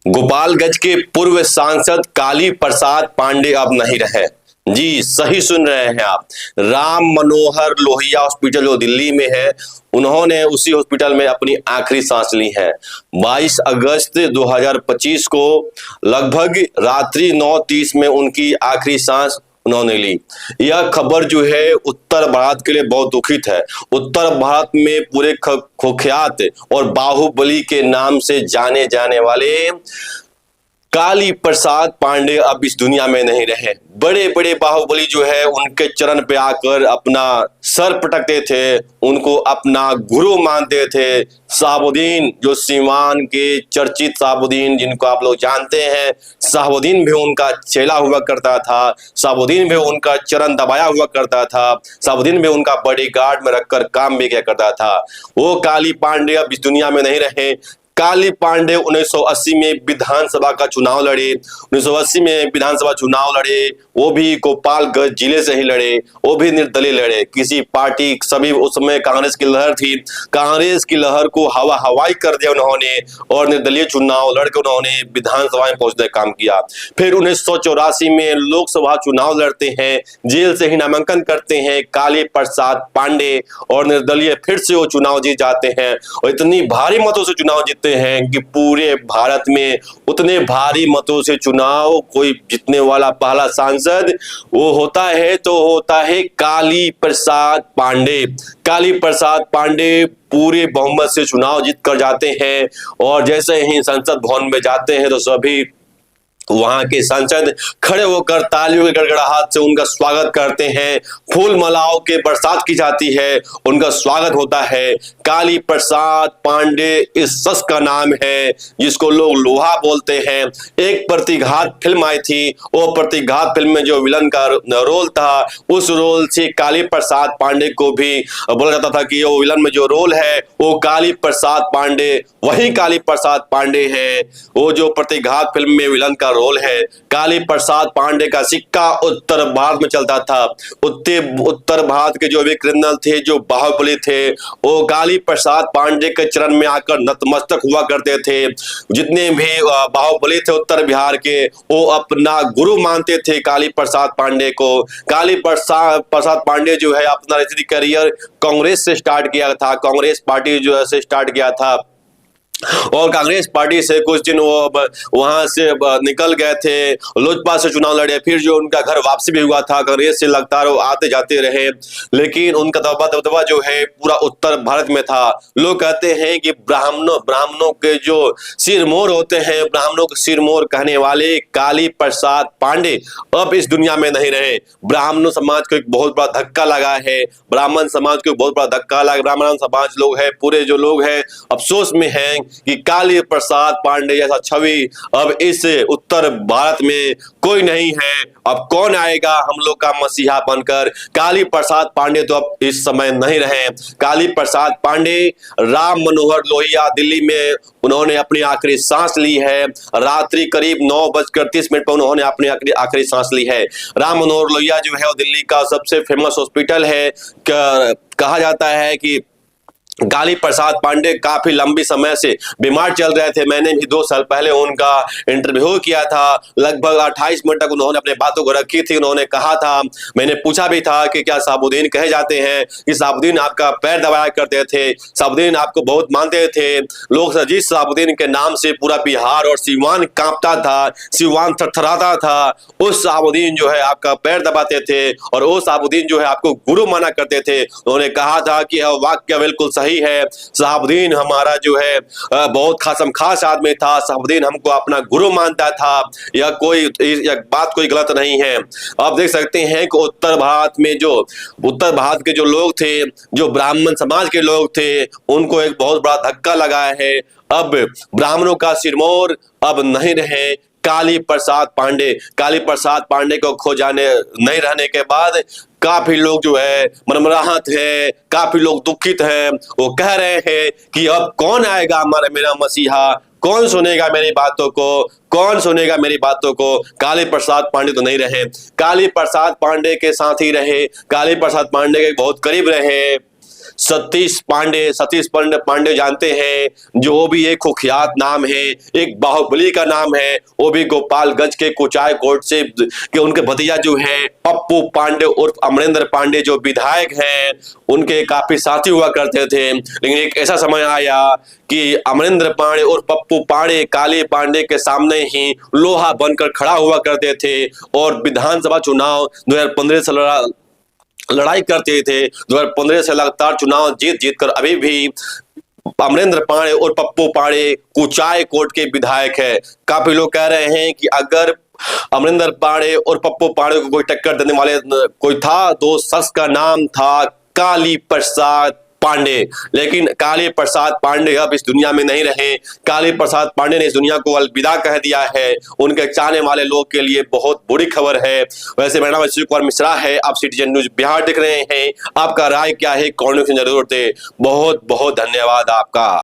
गोपालगंज के पूर्व सांसद काली प्रसाद पांडे अब नहीं रहे। जी सही सुन रहे हैं आप। राम मनोहर लोहिया हॉस्पिटल जो दिल्ली में है, उन्होंने उसी हॉस्पिटल में अपनी आखिरी सांस ली है। 22 अगस्त 2025 को लगभग रात्रि 9:30 में उनकी आखिरी सांस उन्होंने ली। यह खबर जो है उत्तर भारत के लिए बहुत दुखित है। उत्तर भारत में पूरे कुख्यात और बाहुबली के नाम से जाने जाने वाले काली प्रसाद पांडे अब इस दुनिया में नहीं रहे। बड़े बड़े बाहुबली जो है उनके चरण पे आकर अपना सर पटकते थे, उनको अपना गुरु मानते थे। शहाबुद्दीन जो सीवान के चर्चित शहाबुद्दीन जिनको आप लोग जानते हैं, शहाबुद्दीन भी उनका चेला हुआ करता था। शहाबुद्दीन भी उनका चरण दबाया हुआ करता था। शहाबुद्दीन भी उनका बॉडीगार्ड में रखकर काम भी किया करता था। वो काली पांडे अब इस दुनिया में नहीं रहे। काली पांडे 1980 में विधानसभा का चुनाव लड़े। 1980 में विधानसभा चुनाव लड़े, वो भी गोपालगंज जिले से ही लड़े, वो भी निर्दलीय लड़े। किसी पार्टी, सभी उस समय कांग्रेस की लहर थी, कांग्रेस की लहर को हवा हवाई कर दिया उन्होंने और निर्दलीय चुनाव लड़कर उन्होंने विधानसभा में पहुंचने का काम किया। फिर 1984 में लोकसभा चुनाव लड़ते हैं, जेल से ही नामांकन करते हैं काली प्रसाद पांडे और निर्दलीय फिर से वो चुनाव जीत जाते हैं और इतनी भारी मतों से चुनाव जीतते हैं कि पूरे भारत में उतने भारी मतों से चुनाव कोई जीतने वाला पहला सांसद वो होता है तो होता है काली प्रसाद पांडे। काली प्रसाद पांडे पूरे बहुमत से चुनाव जीत कर जाते हैं और जैसे ही संसद भवन में जाते हैं तो सभी वहां के सांसद खड़े होकर तालियों के गड़गड़ाहट से उनका स्वागत करते हैं। फूल मालाओं के बरसात की जाती है, उनका स्वागत होता है। काली प्रसाद पांडे इस शख्स का नाम है जिसको लोग लोहा बोलते हैं। एक प्रतिघात फिल्म आई थी, वो प्रतिघात फिल्म में जो विलन का रोल था, उस रोल से काली प्रसाद पांडे को भी बोला जाता था कि वो विलन में जो रोल है वो काली प्रसाद पांडे, वही काली प्रसाद पांडे है। वो जो प्रतिघात फिल्म में विलन का रोल है, काली प्रसाद पांडे का सिक्का उत्तर भारत में चलता था। उत्तर भारत के जो भी क्रिमिनल थे, जो बाहुबली थे, वो काली प्रसाद पांडे के चरण में आकर नतमस्तक हुआ करते थे। जितने भी बाहुबली थे उत्तर बिहार के, वो अपना गुरु मानते थे काली प्रसाद पांडे को। काली प्रसाद पांडे जो है अपना राजनीतिक करियर कांग्रेस से स्टार्ट किया था, कांग्रेस पार्टी जो है से स्टार्ट किया था और कांग्रेस पार्टी से कुछ दिन वो वहां से निकल गए थे, लोजपा से चुनाव लड़े। फिर जो उनका घर वापसी भी हुआ था, कांग्रेस से लगातार वो आते जाते रहे, लेकिन उनका दबदबा जो है पूरा उत्तर भारत में था। लोग कहते हैं कि ब्राह्मणों के जो सिरमौर होते हैं, ब्राह्मणों के सिरमौर कहने वाले काली प्रसाद पांडे अब इस दुनिया में नहीं रहे। ब्राह्मण समाज को एक बहुत बड़ा धक्का लगा है, ब्राह्मण समाज को बहुत बड़ा धक्का लगा। ब्राह्मण समाज लोग है, पूरे जो लोग हैं अफसोस में हैं कि काली प्रसाद पांडे जैसा छवि अब इस उत्तर भारत में कोई नहीं है। अब कौन आएगा हम लोग का मसीहा बनकर? काली प्रसाद पांडे तो अब इस समय नहीं रहे। काली प्रसाद पांडे, राम मनोहर लोहिया दिल्ली में उन्होंने अपनी आखिरी सांस ली है। रात्रि करीब 9:30 पर उन्होंने अपनी आखिरी सांस ली है। राम मनोहर लोहिया जो है वो दिल्ली का सबसे फेमस हॉस्पिटल है। कहा जाता है कि काली प्रसाद पांडे काफी लंबी समय से बीमार चल रहे थे। मैंने भी 2 साल पहले उनका इंटरव्यू किया था। लगभग 28 मिनट तक उन्होंने अपने बातों को रखी थी। उन्होंने कहा था, मैंने पूछा भी था कि क्या शहाबुद्दीन कहे जाते हैं कि शहाबुद्दीन आपका पैर दबाया करते थे, शहाबुद्दीन आपको बहुत मानते थे। लोग जिस शहाबुद्दीन के नाम से पूरा बिहार और सीवान कांपता था, सीवान थरथराता था, उस शहाबुद्दीन जो है आपका पैर दबाते थे और वो शहाबुद्दीन जो है आपको गुरु माना करते थे। उन्होंने कहा था कि यह वाक्य बिल्कुल सही है। शहाबुद्दीन हमारा जो है बहुत खास आदमी था। शहाबुद्दीन हमको अपना गुरु मानता था। यह बात कोई गलत नहीं है। आप देख सकते हैं कि उत्तर भारत के जो लोग थे, जो ब्राह्मण समाज के लोग थे, उनको एक बहुत बड़ा धक्का लगा है। अब ब्राह्मणों का सिरमौर अब नहीं रहे काली प्रसाद पांडे। काली प्रसाद पांडे को खो जाने नहीं रहने के बाद काफी लोग जो है मनमराहत है, काफी लोग दुखित हैं। वो कह रहे हैं कि अब कौन आएगा मेरा मसीहा, कौन सुनेगा मेरी बातों को, कौन सुनेगा मेरी बातों को? काली प्रसाद पांडे तो नहीं रहे। काली प्रसाद पांडे के साथ ही रहे, काली प्रसाद पांडे के बहुत करीब रहे। सतीश पांडे जानते हैं, जो भी एक कुख्यात नाम है, एक बाहुबली का नाम है, वो भी गोपालगंज के कुचाय कोट से के उनके भतीजा जो है पप्पू पांडे उर्फ अमरेंद्र पांडे जो विधायक हैं, उनके काफी साथी हुआ करते थे। लेकिन एक ऐसा समय आया कि अमरेंद्र पांडे और पप्पू पांडे काली पांडे के सामने ही लोहा बनकर खड़ा हुआ करते थे और विधानसभा चुनाव 2015 से लड़ाई करते थे। 2015 से लगातार चुनाव जीत कर अभी भी अमरेंद्र पांडे और पप्पू पांडे कुचाय कोट के विधायक है। काफी लोग कह रहे हैं कि अगर अमरेंद्र पांडे और पप्पू पांडे को कोई टक्कर देने वाले कोई था तो शख्स का नाम था काली प्रसाद पांडे। लेकिन काली प्रसाद पांडे अब इस दुनिया में नहीं रहे। काली प्रसाद पांडे ने इस दुनिया को अलविदा कह दिया है। उनके चाहने वाले लोग के लिए बहुत बुरी खबर है। वैसे मेरा नाम अशोक कुमार मिश्रा है, आप सिटीजन न्यूज बिहार देख रहे हैं। आपका राय क्या है, कमेंट में जरूर दें। बहुत बहुत धन्यवाद आपका।